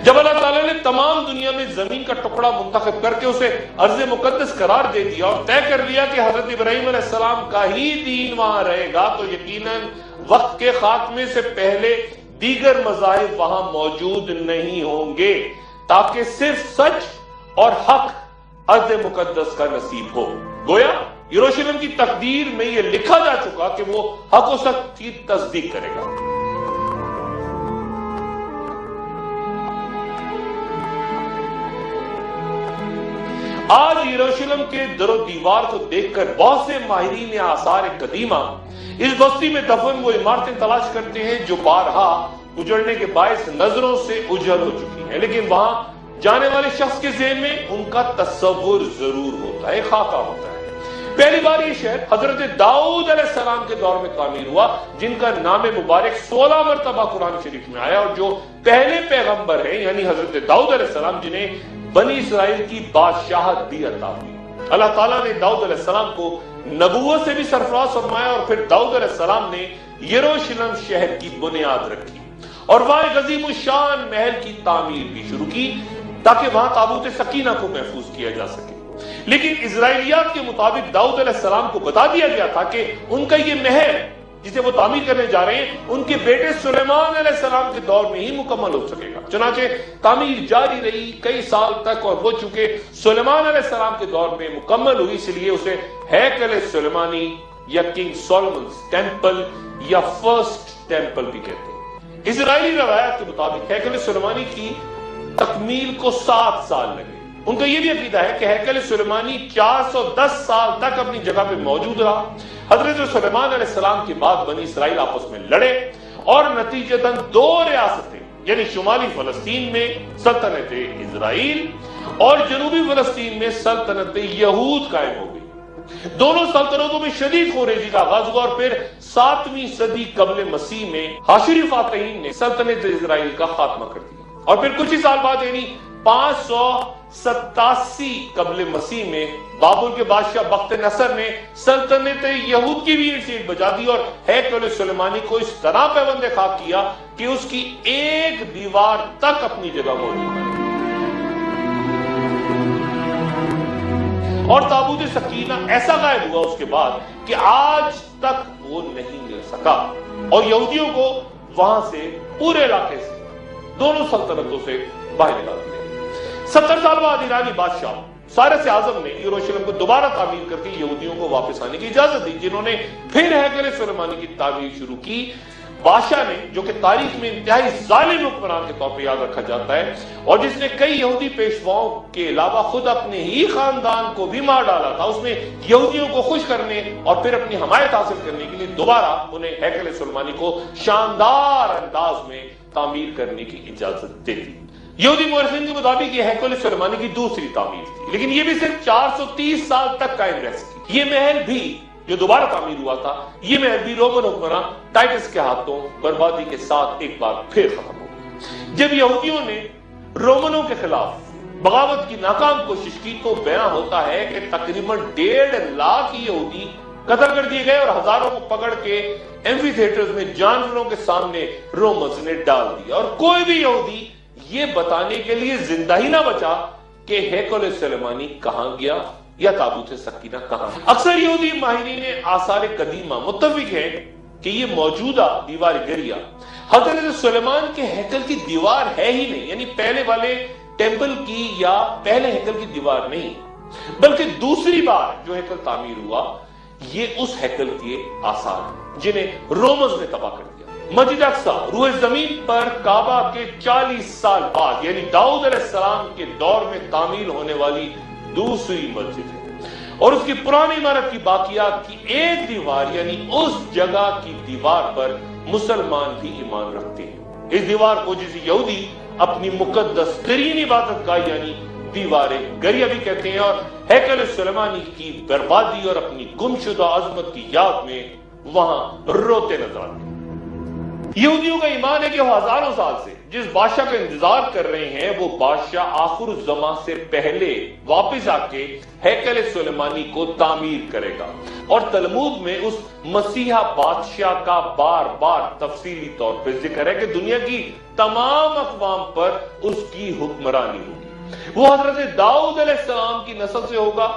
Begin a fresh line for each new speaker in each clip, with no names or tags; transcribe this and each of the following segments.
جب اللہ تعالیٰ نے تمام دنیا میں زمین کا ٹکڑا منتخب کر کے اسے ارض مقدس قرار دے دیا اور طے کر لیا کہ حضرت ابراہیم علیہ السلام کا ہی دین وہاں رہے گا، تو یقیناً وقت کے خاتمے سے پہلے دیگر مذاہب وہاں موجود نہیں ہوں گے، تاکہ صرف سچ اور حق ارض مقدس کا نصیب ہو۔ گویا یروشلم کی تقدیر میں یہ لکھا جا چکا کہ وہ حق و سچ کی تصدیق کرے گا۔ آج یروشلم کے در و دیوار کو دیکھ کر بہت سے ماہرین آثار قدیمہ اس بستی میں دفن وہ عمارتیں تلاش کرتے ہیں جو بارہا اجڑنے کے باعث نظروں سے اجل ہو چکی ہیں، لیکن وہاں جانے والے شخص کے ذہن میں ان کا تصور ضرور ہوتا ہے، خاکہ ہوتا ہے۔ پہلی بار یہ شہر حضرت داؤد علیہ السلام کے دور میں تعمیر ہوا، جن کا نام مبارک 16 مرتبہ قرآن شریف میں آیا، اور جو پہلے پیغمبر ہیں یعنی حضرت داؤد علیہ السلام، جنہیں بنی اسرائیل کی بادشاہت بھی عطا ہوئی۔ اللہ تعالیٰ نے داؤد علیہ السلام کو نبوت سے بھی سرفراز فرمایا، اور پھر داؤد علیہ السلام نے یروشلم شہر کی بنیاد رکھی اور وہاں ایک عظیم الشان محل کی تعمیر بھی شروع کی تاکہ وہاں تابوت سکینہ کو محفوظ کیا جا سکے۔ لیکن اسرائیلیات کے مطابق داؤد علیہ السلام کو بتا دیا گیا تھا کہ ان کا یہ محل جسے وہ تعمیر کرنے جا رہے ہیں ان کے بیٹے سلیمان علیہ السلام کے دور میں ہی مکمل ہو سکے گا۔ چنانچہ تعمیر جاری رہی کئی سال تک، اور وہ چونکہ سلیمان علیہ السلام کے دور میں مکمل ہوئی، اس لیے اسے ہیکل سلیمانی یا کنگ سولومنز ٹیمپل یا فرسٹ ٹیمپل بھی کہتے ہیں۔ اسرائیلی روایات کے مطابق ہیکل سلیمانی کی تکمیل کو 7 سال لگے۔ ان کا یہ بھی عقیدہ ہے کہ ہیکل سلیمانی 410 سال تک اپنی جگہ پہ موجود رہا۔ حضرت سلیمان علیہ السلام کے بعد بنی اسرائیل آپس میں لڑے اور نتیجتاً 2 ریاستیں یعنی شمالی فلسطین میں سلطنت اسرائیل اور جنوبی فلسطین میں سلطنت یہود قائم ہو گئی۔ دونوں سلطنتوں میں شدید خونریزی کا آغاز ہوا، اور پھر 7ویں صدی قبل مسیح میں حاشری فاتحین نے سلطنت اسرائیل کا خاتمہ کر دیا، اور پھر کچھ ہی سال بعد یعنی 587 قبل مسیح میں بابل کے بادشاہ بخت نصر نے سلطنت یہود کی بھی سیٹ بجا دی اور ہیکل سلیمانی کو اس طرح پیوند خاک کیا کہ اس کی ایک دیوار تک اپنی جگہ موجود ہے، اور تابوت سکینہ ایسا غائب ہوا اس کے بعد کہ آج تک وہ نہیں مل سکا، اور یہودیوں کو وہاں سے پورے علاقے سے دونوں سلطنتوں سے باہر نکال دیا۔ 70 سال بعد ایرانی بادشاہ سائرس اعظم نے یروشلم کو دوبارہ تعمیر کر کے یہودیوں کو واپس آنے کی اجازت دی، جنہوں نے پھر ہیکل سلیمانی کی تعمیر شروع کی۔ بادشاہ نے، جو کہ تاریخ میں انتہائی ظالم حکمران کے طور پہ یاد رکھا جاتا ہے، اور جس نے کئی یہودی پیشواؤں کے علاوہ خود اپنے ہی خاندان کو بھی مار ڈالا تھا، اس نے یہودیوں کو خوش کرنے اور پھر اپنی حمایت حاصل کرنے کے لیے دوبارہ انہیں ہیکل سلیمانی کو شاندار انداز میں تعمیر کرنے کی اجازت دے دی۔ یہودی مورخین کے مطابق یہ ہیکل سلیمانی کی دوسری تعمیر تھی، لیکن یہ بھی صرف 430 سال تک قائم رہ سکی۔ یہ محل بھی جو دوبارہ تعمیر ہوا تھا، یہ محل بھی رومن حکمراں ٹائٹس کے ہاتھوں بربادی کے ساتھ ایک بار پھر ختم ہو گیا۔ جب یہودیوں نے رومنوں کے خلاف بغاوت کی ناکام کوشش کی تو بیان ہوتا ہے کہ تقریباً 1.5 لاکھ یہودی قتل کر دیے گئے، اور ہزاروں کو پکڑ کے ایمفی تھیٹرز میں جانوروں کے سامنے رومنز نے ڈال دیا، اور کوئی بھی یہودی یہ بتانے کے لیے زندہ ہی نہ بچا کہ ہیکل سلیمانی کہاں گیا یا تابوت سکینہ کہاں۔ اکثر یہودی ماہرین آثار قدیمہ متفق ہیں کہ یہ موجودہ دیوار گریا حضرت سلیمان کے ہیکل کی دیوار ہے ہی نہیں، یعنی پہلے والے ٹیمپل کی یا پہلے ہیکل کی دیوار نہیں، بلکہ دوسری بار جو ہیکل تعمیر ہوا یہ اس ہیکل کے آثار ہیں جنہیں رومنز نے تباہ کر دیا۔ مسجد اقصی روح زمین پر کعبہ کے 40 سال بعد یعنی داؤد علیہ السلام کے دور میں تعمیر ہونے والی دوسری مسجد ہے، اور اس کی پرانی عمارت کی باقیات کی ایک دیوار یعنی اس جگہ کی دیوار پر مسلمان بھی ایمان رکھتے ہیں۔ اس دیوار کو جس یہودی اپنی مقدس ترین عبادت گاہ یعنی دیوار گریا بھی کہتے ہیں، اور ہیکل سلیمانی کی بربادی اور اپنی گمشدہ عظمت کی یاد میں وہاں روتے نظر آتے ہیں۔ یہودیوں کا ایمان ہے کہ وہ ہزاروں سال سے جس بادشاہ کا انتظار کر رہے ہیں وہ بادشاہ آخر الزمان سے پہلے واپس آ کے ہیکل سلیمانی کو تعمیر کرے گا، اور تلمود میں اس مسیحا بادشاہ کا بار بار تفصیلی طور پہ ذکر ہے کہ دنیا کی تمام اقوام پر اس کی حکمرانی ہوگی۔ وہ حضرت داؤد علیہ السلام کی نسل سے ہوگا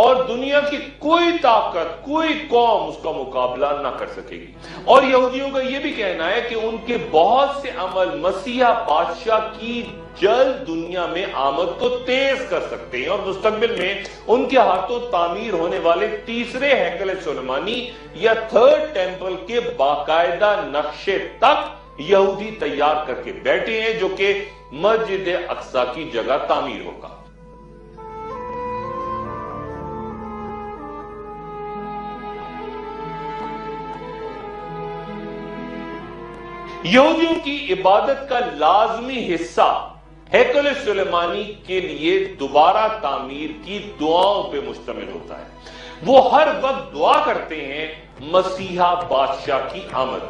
اور دنیا کی کوئی طاقت، کوئی قوم اس کا مقابلہ نہ کر سکے گی۔ اور یہودیوں کا یہ بھی کہنا ہے کہ ان کے بہت سے عمل مسیحا بادشاہ کی جلد دنیا میں آمد کو تیز کر سکتے ہیں، اور مستقبل میں ان کے ہاتھوں تعمیر ہونے والے تیسرے ہیکل سلیمانی یا تھرڈ ٹیمپل کے باقاعدہ نقشے تک یہودی تیار کر کے بیٹھے ہیں، جو کہ مسجد اقصی کی جگہ تعمیر ہوگا۔ یہودیوں کی عبادت کا لازمی حصہ ہیکل سلیمانی کے لیے دوبارہ تعمیر کی دعاؤں پہ مشتمل ہوتا ہے۔ وہ ہر وقت دعا کرتے ہیں مسیحا بادشاہ کی آمد۔